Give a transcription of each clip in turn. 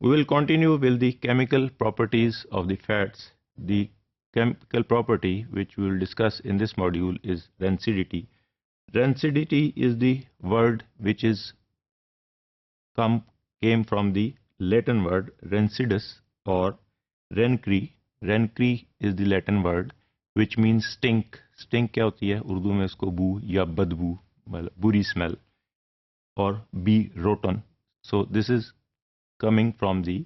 We will continue with the chemical properties of the fats. The chemical property which we will discuss in this module is rancidity. Rancidity is the word which came from the Latin word rancidus or rencre. Rencre is the Latin word which means stink. Stink क्या होती है उर्दू में उसको बू या बदबू मतलब बुरी smell or be rotten. So this is coming from the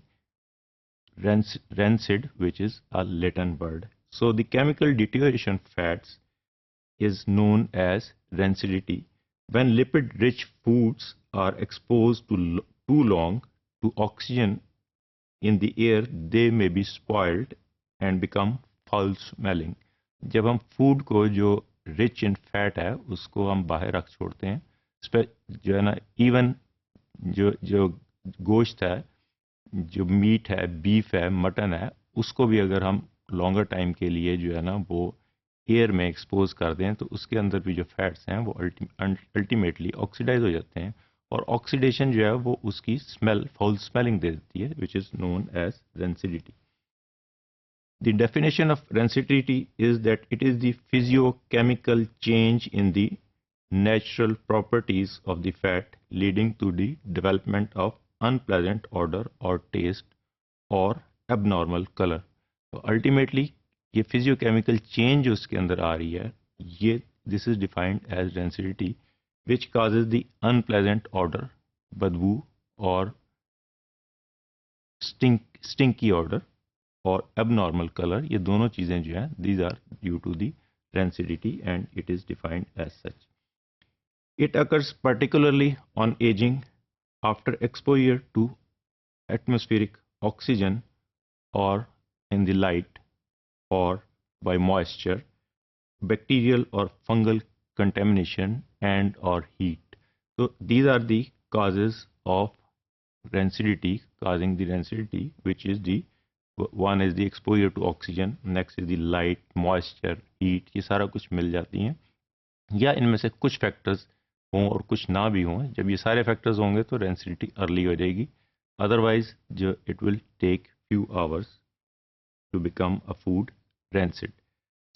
rancid, which is a Latin word. So the chemical deterioration of fats is known as rancidity. When lipid-rich foods are exposed to too long to oxygen in the air, they may be spoiled and become foul smelling. जब हम food को जो rich in fat है उसको हम बाहर रख छोड़ते हैं, इस पर जो है ना इवन जो जो गोश्त है, जो मीट है, बीफ है, मटन है, उसको भी अगर हम लॉन्गर टाइम के लिए जो है ना वो एयर में एक्सपोज कर दें तो उसके अंदर भी जो फैट्स हैं वो अल्टीमेटली ऑक्सीडाइज हो जाते हैं और ऑक्सीडेशन जो है वो उसकी स्मेल फाउल स्मेलिंग दे देती है which is known as rancidity. The definition of rancidity is that it is the physiochemical change in the natural properties of the fat leading to the development of unpleasant odor or taste or abnormal color. तो ultimately ये physiochemical change जो उसके अंदर आ रही है ये this is defined as rancidity which causes the unpleasant odor बदबू और stinky odor और abnormal color, ये दोनों चीजें जो हैं these are due to the rancidity and it is defined as such. It occurs particularly on aging after exposure to atmospheric oxygen or in the light or by moisture, bacterial or fungal contamination and or heat. So these are the causes of rancidity, causing the rancidity, which is the one is the exposure to oxygen, next is the light, moisture, heat, ये सारा कुछ मिल जाती हैं या इनमें से कुछ factors हों और कुछ ना भी हों. जब ये सारे फैक्टर्स होंगे तो रेंसिडिटी अर्ली हो जाएगी, अदरवाइज जो it will take few hours to become a food rancid.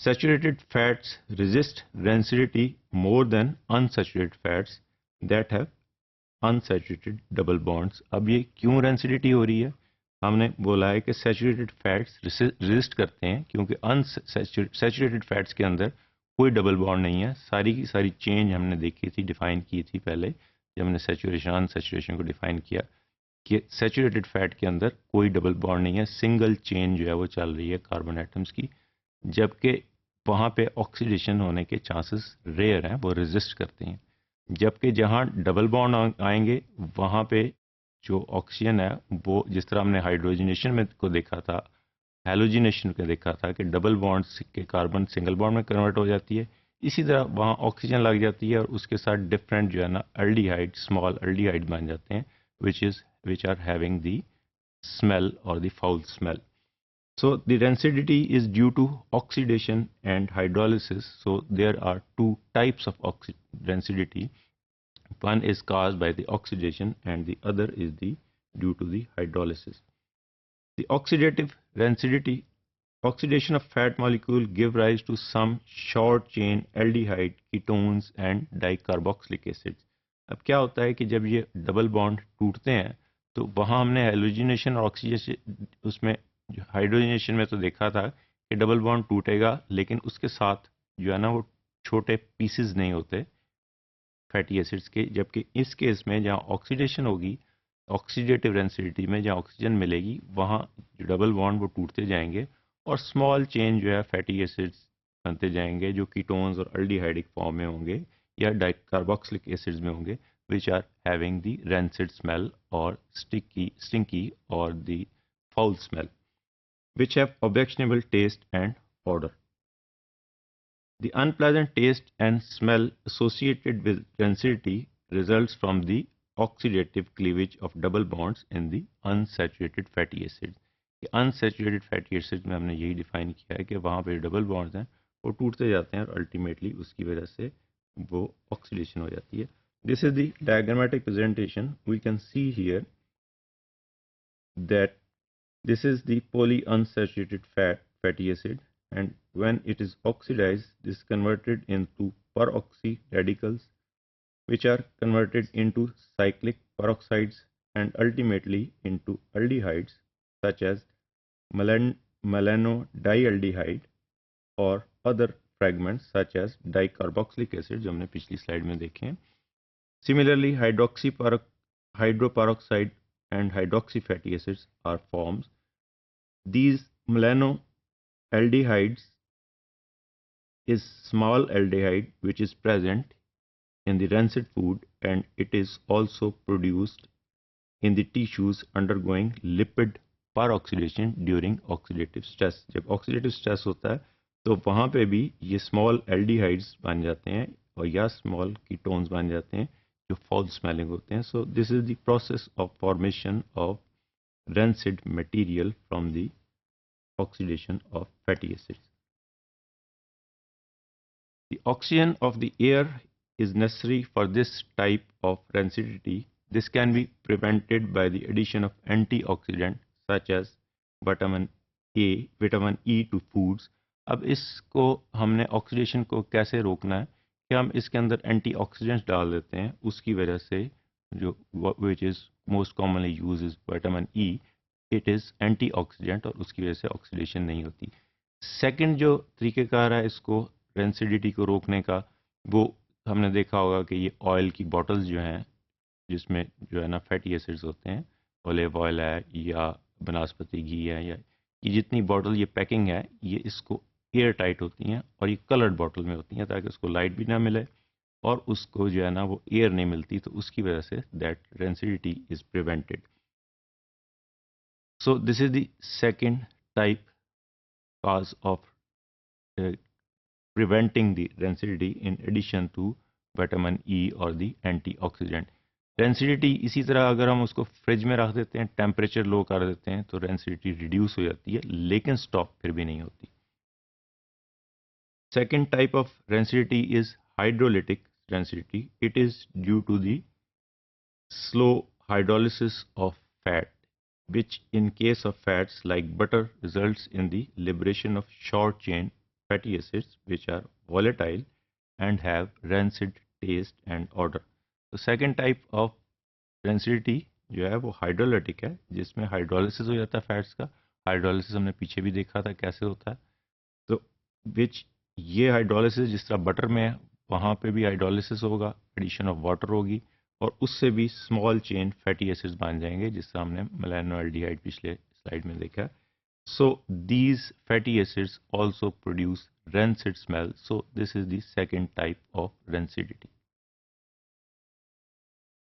Saturated fats resist rancidity more than unsaturated fats that have unsaturated double bonds. अब ये क्यों rancidity हो रही है? हमने बोला है कि सैचुरेटेड फैट्स रेजिस्ट करते हैं क्योंकि अनसैचुरेटेड फैट्स के अंदर कोई डबल बॉन्ड नहीं है. सारी की सारी चेंज हमने देखी थी, डिफाइन की थी पहले जब हमने सैचुरेशन अनसैचुरेशन को डिफाइन किया कि सैचुरेटेड फैट के अंदर कोई डबल बॉन्ड नहीं है, सिंगल चेन जो है वो चल रही है कार्बन एटम्स की, जबकि वहाँ पे ऑक्सीडेशन होने के चांसेस रेयर हैं, वो रेजिस्ट करते हैं. जबकि जहाँ डबल बॉन्ड आएंगे वहाँ पे जो ऑक्सीजन है वो जिस तरह हमने हाइड्रोजनेशन में को देखा था, हेलोजिनेशन को देखा था कि डबल बॉन्ड के कार्बन सिंगल बॉन्ड में कन्वर्ट हो जाती है, इसी तरह वहाँ ऑक्सीजन लग जाती है और उसके साथ डिफरेंट जो है ना अल्डिहाइड, स्मॉल अल्डिहाइड बन जाते हैं which are having the smell or the foul smell. So the rancidity is due to oxidation and hydrolysis. So there are two types of rancidity. One is caused by the oxidation and the other is due to the hydrolysis. The oxidative rancidity, oxidation of fat molecule give rise to some short chain aldehyde, ketones and dicarboxylic acids. अब क्या होता है कि जब ये double bond टूटते हैं तो वहाँ हमने हेलोजिनेशन और ऑक्सीजन उसमें हाइड्रोजनेशन में तो देखा था कि डबल बॉन्ड टूटेगा लेकिन उसके साथ जो है ना वो छोटे पीसेस नहीं होते फैटी एसिड्स के, जबकि इस केस में जहाँ ऑक्सीडेशन होगी, ऑक्सीडेटिव रेंसिडिटी में जहाँ ऑक्सीजन मिलेगी वहाँ जो डबल बॉन्ड वो टूटते जाएंगे और स्मॉल चेन जो है फैटी एसिड्स बनते जाएंगे जो कीटोन्स और अल्डिहाइडिक फॉर्म में होंगे या डाइकार्बोक्सिलिक एसिड्स में होंगे which are having the rancid smell or stinky or the foul smell, which have objectionable taste and odor. The unpleasant taste and smell associated with rancidity results from the oxidative cleavage of double bonds in the unsaturated fatty acids. Unsaturated fatty acid में हमने यही define किया है कि वहाँ पे double bonds हैं वो टूटते जाते हैं और अल्टीमेटली उसकी वजह से वो ऑक्सीडेशन हो जाती है. This is the diagrammatic presentation. We can see here that this is the polyunsaturated fatty acid, and when it is oxidized, this is converted into peroxy radicals, which are converted into cyclic peroxides and ultimately into aldehydes such as melanodialdehyde और other fragments such as dicarboxylic acid जो हमने पिछली slide में देखे हैं. Similarly, hydroperoxide and hydroxy fatty acids are formed. These melanodialdehydes is small aldehyde which is present in the rancid food, and it is also produced in the tissues undergoing lipid peroxidation during oxidative stress. जब oxidative stress होता है तो वहाँ पे भी ये small aldehydes बन जाते हैं और या small ketones बन जाते हैं जो foul smelling होते हैं. So this is the process of formation of rancid material from the oxidation of fatty acids. The oxygen of the air is necessary for this type of rancidity. This can be prevented by the addition of antioxidant such as vitamin A, vitamin E to foods. अब इसको हमने oxidation को कैसे रोकना है कि हम इसके अंदर एंटीऑक्सीडेंट्स डाल देते हैं. उसकी वजह से जो which is most commonly use is vitamin E, it is antioxidant और उसकी वजह से ऑक्सीडेशन नहीं होती. सेकंड जो तरीक़ेकार है इसको रेंसिडिटी को रोकने का, वो हमने देखा होगा कि ये ऑयल की बॉटल्स जो हैं जिसमें जो है ना फैटी एसिड्स होते हैं, ओलिव ऑयल है या बनस्पति घी है, या ये जितनी बॉटल ये पैकिंग है ये इसको एयर टाइट होती हैं और ये कलर्ड बॉटल में होती हैं ताकि उसको लाइट भी ना मिले और उसको जो है ना वो एयर नहीं मिलती, तो उसकी वजह say that rancidity is prevented. So this is the second type cause of preventing the rancidity in addition to vitamin E or the antioxidant. Rancidity इसी तरह अगर हम उसको फ्रिज में रख देते हैं, टेम्परेचर लो कर देते हैं, तो रेंसिडिटी रिड्यूस हो जाती है लेकिन स्टॉप फिर भी नहीं होती. Second type of rancidity is hydrolytic rancidity. It is due to the slow hydrolysis of fat, which in case of fats like butter results in the liberation of short chain fatty acids which are volatile and have rancid taste and odor. तो second type of rancidity जो है वो hydrolytic है, जिसमें hydrolysis हो जाता है fats का. हाइड्रोलिसिस हमने पीछे भी देखा था कैसे होता है. तो विच ये हाइड्रोलिसिस जिस तरह बटर में है वहाँ पे भी हाइड्रोलिसिस होगा, एडिशन ऑफ वाटर होगी और उससे भी स्मॉल चेन फैटी एसिड्स बन जाएंगे जिस तरह हमने मेलानोएल्डिहाइड पिछले स्लाइड में देखा. So these fatty acids also produce rancid smell. So this is the second type of rancidity.